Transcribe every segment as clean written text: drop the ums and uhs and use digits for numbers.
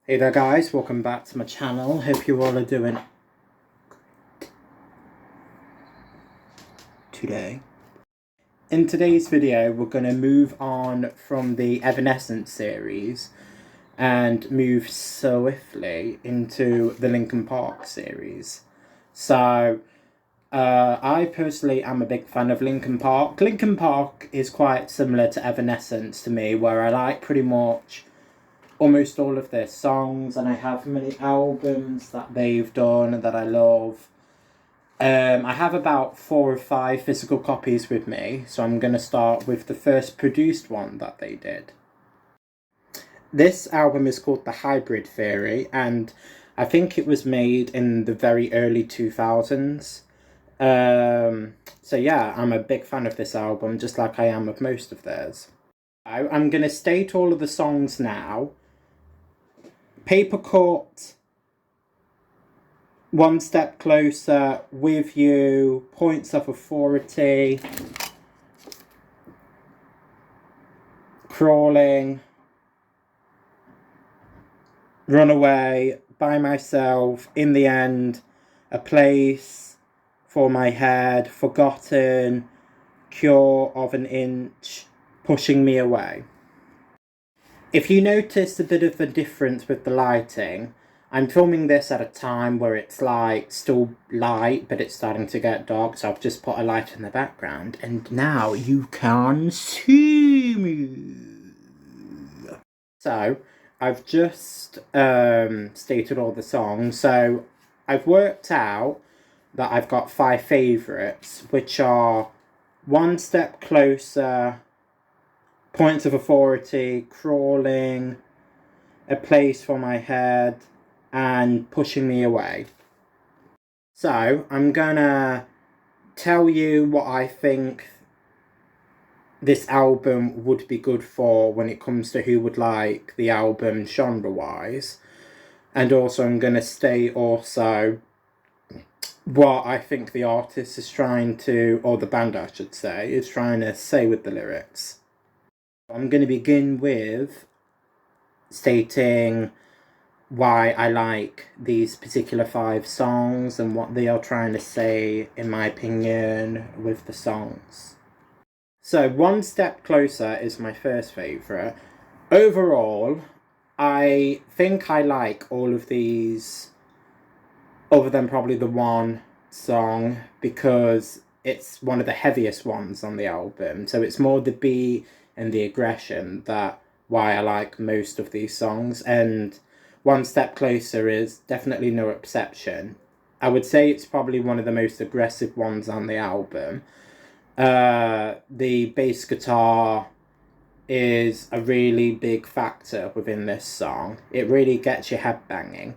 Hey there guys, welcome back to my channel. Hope you all are doing today. In today's video we're going to move on from the Evanescence series and move swiftly into the Linkin series. So I personally am a big fan of Linkin Park. Linkin Park is quite similar to Evanescence to me, where I like pretty much almost all of their songs, and I have many albums that they've done that I love. I have about 4 or 5 physical copies with me, so I'm going to start with the first produced one that they did. This album is called The Hybrid Theory, and I think it was made in the very early 2000s. So yeah, I'm a big fan of this album, just like I am of most of theirs. I'm going to state all of the songs now. Paper Cut, One Step Closer, With You, Points of Authority, Crawling, Runaway, By Myself, In the End, A Place for My Head, Forgotten, Cure of an Inch, Pushing Me Away. If you notice a bit of a difference with the lighting, I'm filming this at a time where it's like still light, but it's starting to get dark, so I've just put a light in the background, and now you can see me. So, I've just stated all the songs, so I've worked out that I've got 5 favourites, which are One Step Closer, Points of Authority, Crawling, A Place for My Head, and Pushing Me Away. So, I'm gonna tell you what I think this album would be good for when it comes to who would like the album genre-wise. And also I'm gonna state also what I think the artist is trying to, or the band I should say, is trying to say with the lyrics. I'm going to begin with stating why I like these particular 5 songs and what they are trying to say, in my opinion, with the songs. So, One Step Closer is my first favourite. Overall, I think I like all of these, other than probably the one song, because it's one of the heaviest ones on the album. So it's more the beat and the aggression that why I like most of these songs. And One Step Closer is definitely no exception. I would say it's probably one of the most aggressive ones on the album. The bass guitar is a really big factor within this song. It really gets your head banging.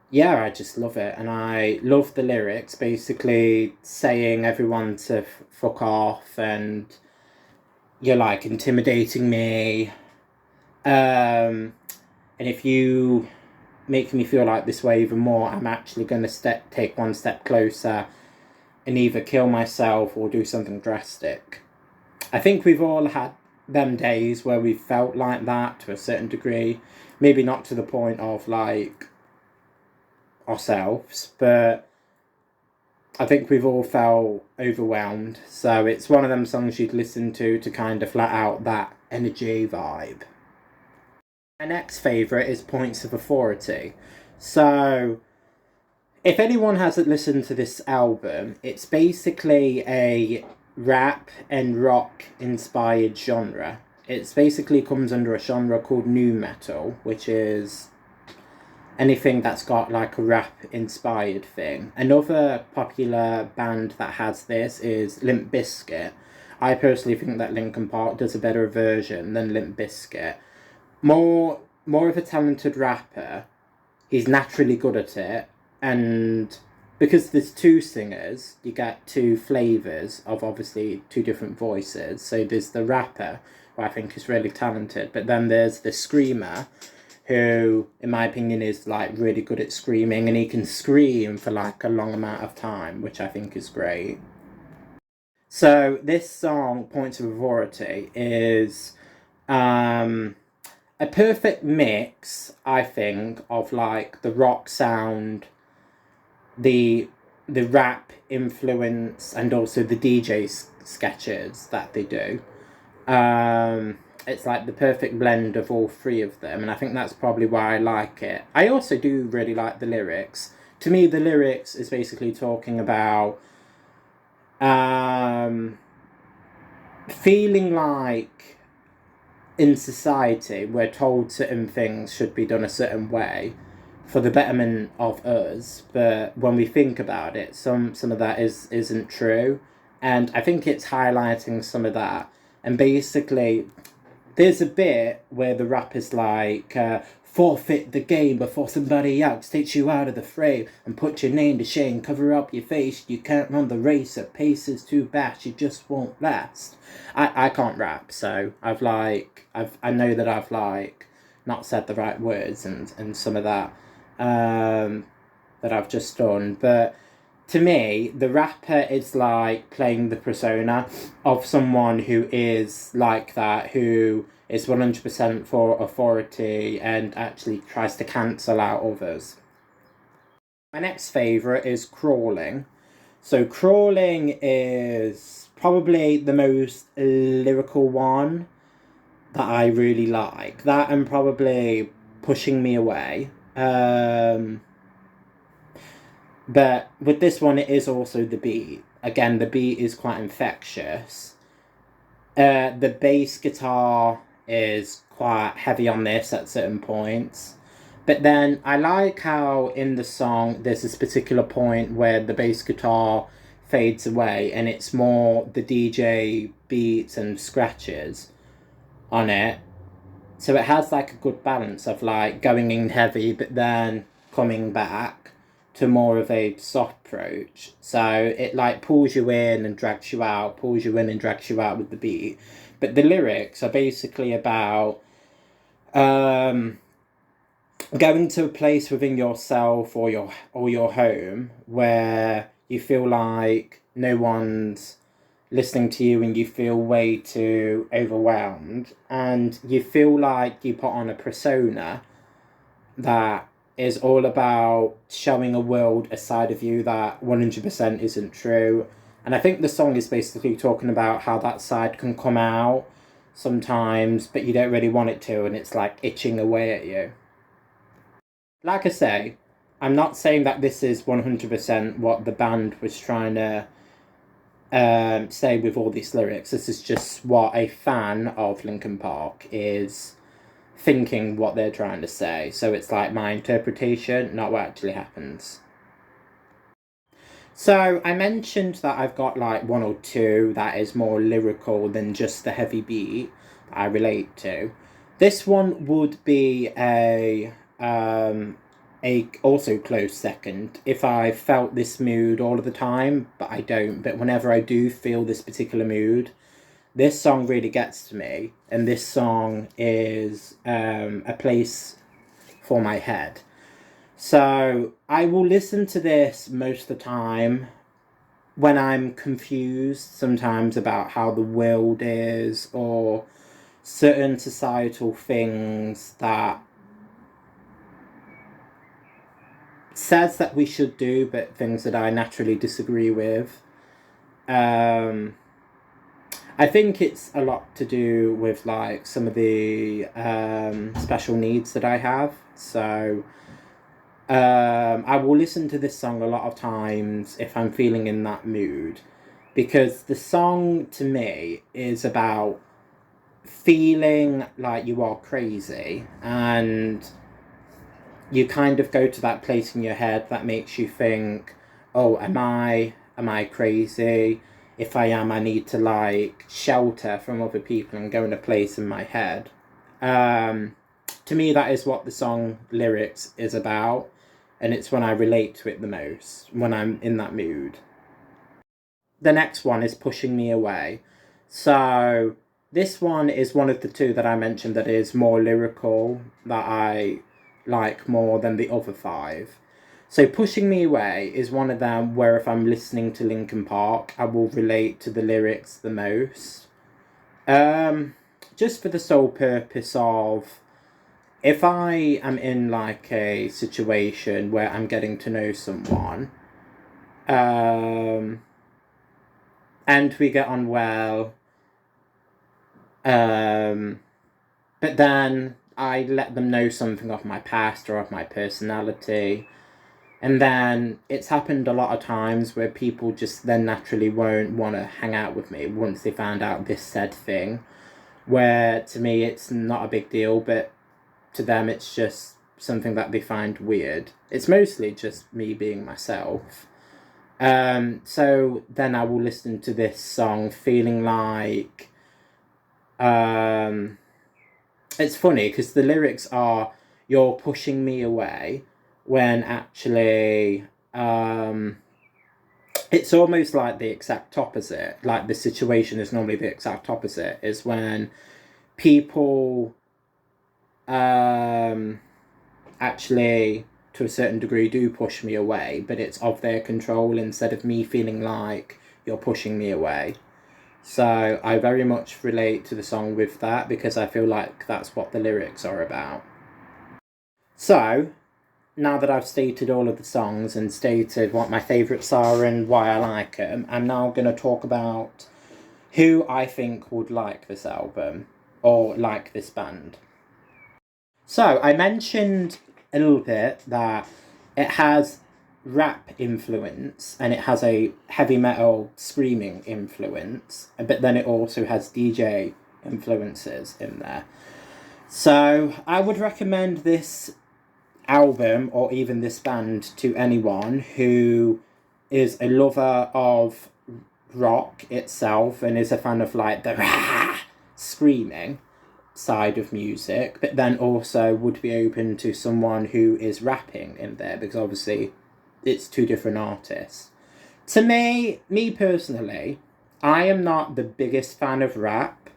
Yeah, I just love it, and I love the lyrics, basically saying everyone to fuck off, and you're like intimidating me, and if you make me feel like this way even more, I'm actually going to take one step closer and either kill myself or do something drastic. I think we've all had them days where we felt like that to a certain degree, maybe not to the point of like ourselves, but I think we've all felt overwhelmed. So it's one of them songs you'd listen to kind of let out that energy vibe. My next favourite is Points of Authority. So if anyone hasn't listened to this album, it's basically a rap and rock inspired genre. It basically comes under a genre called nu metal, which is anything that's got like a rap inspired thing. Another popular band that has this is Limp Bizkit. I personally think that Linkin Park does a better version than Limp Bizkit. More of a talented rapper. He's naturally good at it, and because there's 2 singers, you get 2 flavours of obviously 2 different voices. So there's the rapper, who I think is really talented, but then there's the screamer, who, in my opinion, is like really good at screaming, and he can scream for like a long amount of time, which I think is great. So this song, Points of Authority, is a perfect mix, I think, of like the rock sound, the rap influence, and also the DJ sketches that they do. It's like the perfect blend of all three of them, and I think that's probably why I like it. I also do really like the lyrics. To me, the lyrics is basically talking about feeling like in society we're told certain things should be done a certain way for the betterment of us, but when we think about it, some of that isn't true, and I think it's highlighting some of that. And basically, there's a bit where the rap is like, forfeit the game before somebody else takes you out of the frame and put your name to shame, cover up your face, you can't run the race, the pace is too fast, you just won't last. I can't rap, so I know that I've like not said the right words and some of that that I've just done, but to me, the rapper is like playing the persona of someone who is like that, who is 100% for authority and actually tries to cancel out others. My next favourite is Crawling. So, Crawling is probably the most lyrical one that I really like. That and probably Pushing Me Away. But with this one, it is also the beat. Again, the beat is quite infectious. The bass guitar is quite heavy on this at certain points. But then I like how in the song there's this particular point where the bass guitar fades away and it's more the DJ beats and scratches on it. So it has like a good balance of like going in heavy but then coming back to more of a soft approach. So it like pulls you in and drags you out, pulls you in and drags you out with the beat. But the lyrics are basically about going to a place within yourself or your home where you feel like no one's listening to you and you feel way too overwhelmed and you feel like you put on a persona that is all about showing a world, a side of you that 100% isn't true. And I think the song is basically talking about how that side can come out sometimes, but you don't really want it to, and it's like itching away at you. Like I say, I'm not saying that this is 100% what the band was trying to say with all these lyrics. This is just what a fan of Linkin Park is thinking what they're trying to say. So it's like my interpretation, not what actually happens. So I mentioned that I've got like one or two that is more lyrical than just the heavy beat that I relate to. This one would be a also close second if I felt this mood all of the time, but I don't. But whenever I do feel this particular mood, this song really gets to me, and this song is a place for my head. So I will listen to this most of the time when I'm confused sometimes about how the world is or certain societal things that says that we should do, but things that I naturally disagree with. I think it's a lot to do with like some of the special needs that I have. So I will listen to this song a lot of times if I'm feeling in that mood, because the song to me is about feeling like you are crazy and you kind of go to that place in your head that makes you think, oh, am I crazy? If I am, I need to like shelter from other people and go in a place in my head. To me, that is what the song lyrics is about, and it's when I relate to it the most, when I'm in that mood. The next one is Pushing Me Away. So this one is one of the two that I mentioned that is more lyrical, that I like more than the other five. So Pushing Me Away is one of them where if I'm listening to Linkin Park, I will relate to the lyrics the most. Just for the sole purpose of if I am in like a situation where I'm getting to know someone, um, and we get on well, but then I let them know something of my past or of my personality. And then it's happened a lot of times where people just then naturally won't want to hang out with me once they found out this said thing. Where to me it's not a big deal, but to them it's just something that they find weird. It's mostly just me being myself. So then I will listen to this song feeling like it's funny because the lyrics are "You're pushing me away," when actually it's almost like the exact opposite. Like the situation is normally the exact opposite. Is when people actually to a certain degree do push me away, but it's of their control instead of me feeling like you're pushing me away. So I very much relate to the song with that because I feel like that's what the lyrics are about. So, now that I've stated all of the songs and stated what my favourites are and why I like them, I'm now going to talk about who I think would like this album or like this band. So, I mentioned a little bit that it has rap influence and it has a heavy metal screaming influence, but then it also has DJ influences in there. So I would recommend this album or even this band to anyone who is a lover of rock itself and is a fan of like the rah, screaming side of music, but then also would be open to someone who is rapping in there because obviously it's two different artists. To me personally, I am not the biggest fan of rap.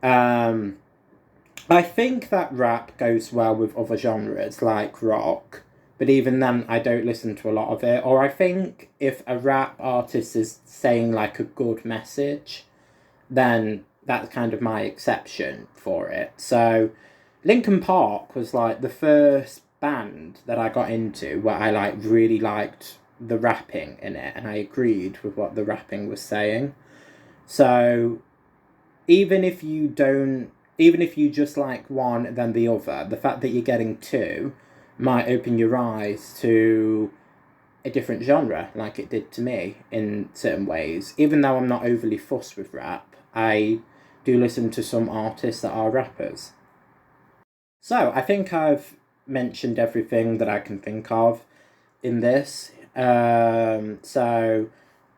I think that rap goes well with other genres like rock, but even then I don't listen to a lot of it. Or I think if a rap artist is saying like a good message, then that's kind of my exception for it. So Linkin Park was like the first band that I got into where I like really liked the rapping in it and I agreed with what the rapping was saying. So even if you don't even if you just like one then the other, the fact that you're getting two might open your eyes to a different genre like it did to me in certain ways. Even though I'm not overly fussed with rap, I do listen to some artists that are rappers. So I think I've mentioned everything that I can think of in this. So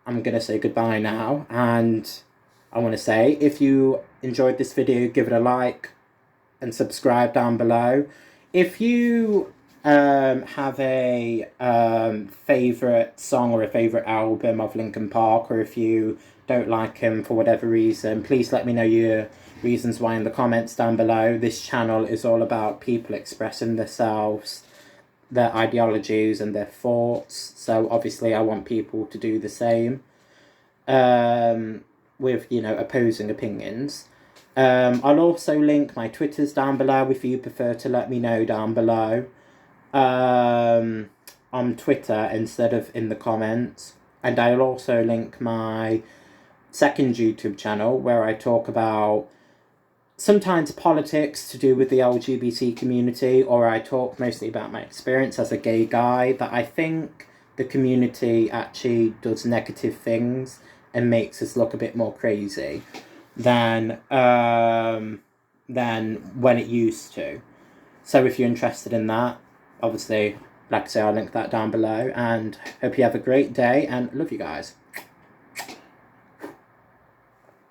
I'm going to say goodbye now. And I want to say if you enjoyed this video, give it a like and subscribe down below. If you have a favourite song or a favourite album of Linkin Park, or if you don't like him for whatever reason, please let me know your reasons why in the comments down below. This channel is all about people expressing themselves, their ideologies and their thoughts, so obviously I want people to do the same with, you know, opposing opinions. I'll also link my Twitters down below if you prefer to let me know down below on Twitter instead of in the comments. And I'll also link my second YouTube channel where I talk about sometimes politics to do with the LGBT community, or I talk mostly about my experience as a gay guy, that I think the community actually does negative things and makes us look a bit more crazy than when it used to. So if you're interested in that, obviously, like I say, I'll link that down below, and hope you have a great day and love you guys.